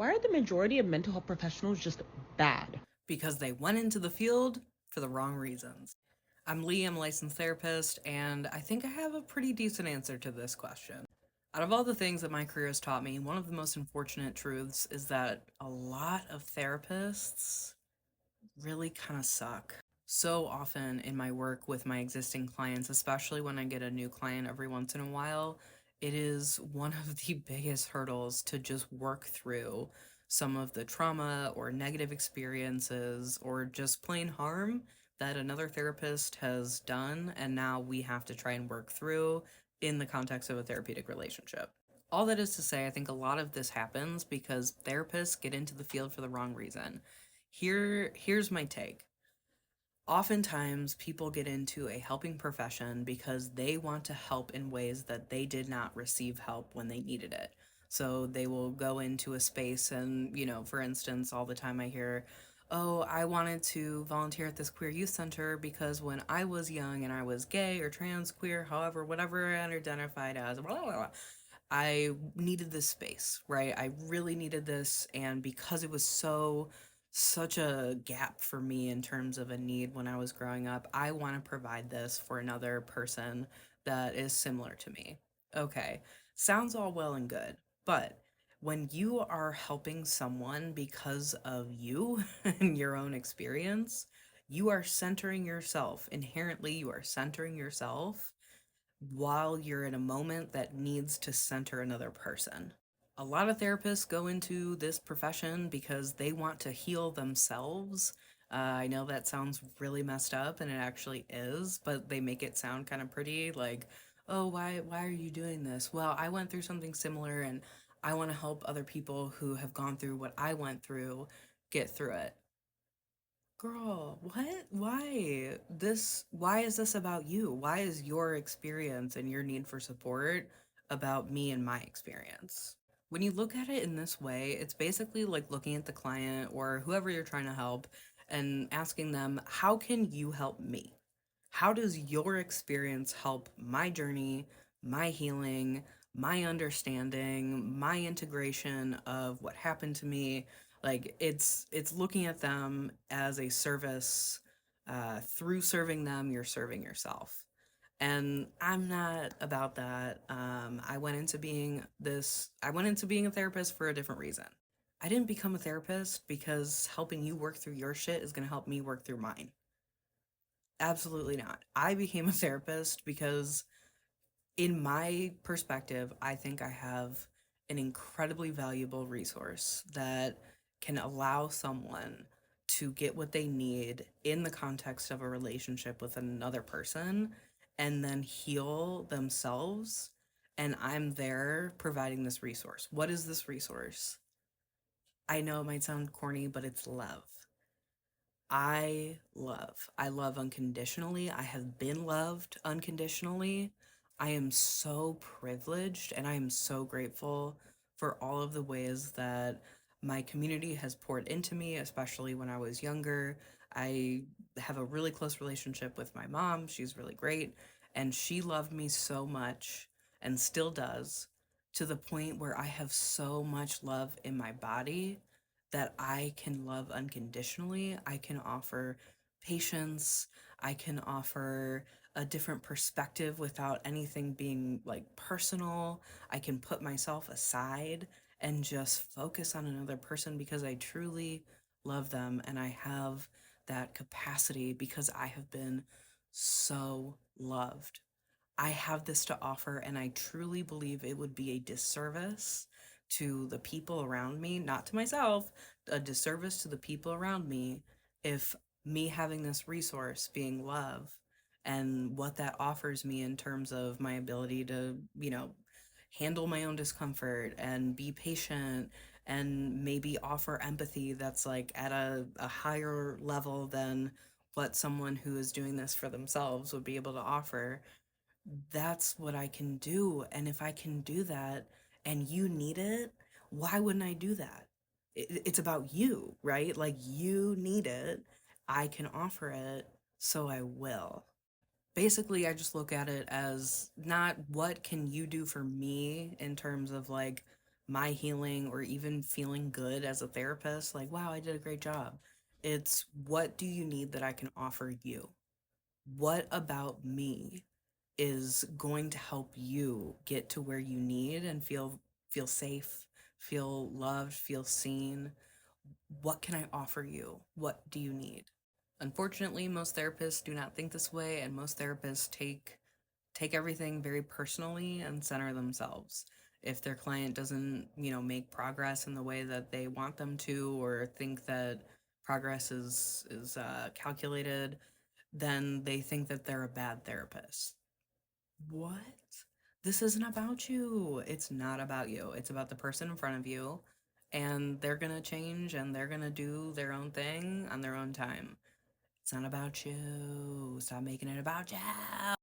Why are the majority of mental health professionals just bad? Because they went into the field for the wrong reasons. I'm Lee, I'm a licensed therapist, and I think I have a pretty decent answer to this question. Out of all the things that my career has taught me, one of the most unfortunate truths is that a lot of therapists really kind of suck. So often in my work with my existing clients, especially when I get a new client every once in a while, it is one of the biggest hurdles to just work through some of the trauma or negative experiences or just plain harm that another therapist has done, and now we have to try and work through in the context of a therapeutic relationship. All that is to say, I think a lot of this happens because therapists get into the field for the wrong reason. Here's my take. Oftentimes, people get into a helping profession because they want to help in ways that they did not receive help when they needed it. So they will go into a space and, for instance, all the time I hear, oh, I wanted to volunteer at this queer youth center because when I was young and I was gay or trans, queer, however, whatever I identified as, blah, blah, blah, I needed this space, right? I really needed this. And because it was such a gap for me in terms of a need when I was growing up, I want to provide this for another person that is similar to me. Okay, sounds all well and good, but when you are helping someone because of you and your own experience, you are centering yourself. Inherently, you are centering yourself while you're in a moment that needs to center another person. A lot of therapists go into this profession because they want to heal themselves. I know that sounds really messed up, and it actually is, but they make it sound kind of pretty like, oh, why are you doing this? Well, I went through something similar, and I want to help other people who have gone through what I went through get through it. Girl, what? Why is this about you? Why is your experience and your need for support about me and my experience? When you look at it in this way, it's basically like looking at the client or whoever you're trying to help and asking them, how can you help me? How does your experience help my journey, my healing, my understanding, my integration of what happened to me? Like it's looking at them as a service. Through serving them, you're serving yourself. And I'm not about that. I went into being a therapist for a different reason. I didn't become a therapist because helping you work through your shit is going to help me work through mine. Absolutely not. I became a therapist because, in my perspective, I think I have an incredibly valuable resource that can allow someone to get what they need in the context of a relationship with another person and then heal themselves. And I'm there providing this resource. What is this resource? I know it might sound corny, but it's love. I love. I love unconditionally. I have been loved unconditionally. I am so privileged and I am so grateful for all of the ways that my community has poured into me, especially when I was younger. I have a really close relationship with my mom. She's really great. And she loved me so much and still does, to the point where I have so much love in my body that I can love unconditionally. I can offer patience. I can offer a different perspective without anything being like personal. I can put myself aside and just focus on another person because I truly love them and I have that capacity because I have been so loved. I have this to offer, and I truly believe it would be a disservice to the people around me, not to myself, a disservice to the people around me if me having this resource being love and what that offers me in terms of my ability to, handle my own discomfort and be patient and maybe offer empathy that's like at a higher level than what someone who is doing this for themselves would be able to offer. That's what I can do. And if I can do that and you need it, why wouldn't I do that? It's about you, right? Like you need it. I can offer it, so I will. Basically, I just look at it as not what can you do for me in terms of like my healing or even feeling good as a therapist, like, wow, I did a great job. It's what do you need that I can offer you? What about me is going to help you get to where you need and feel safe, feel loved, feel seen? What can I offer you? What do you need? Unfortunately, most therapists do not think this way, and most therapists take everything very personally and center themselves. If their client doesn't, make progress in the way that they want them to, or think that progress is calculated, then they think that they're a bad therapist. What? This isn't about you. It's not about you. It's about the person in front of you, and they're gonna change and they're gonna do their own thing on their own time. It's not about you. Stop making it about you.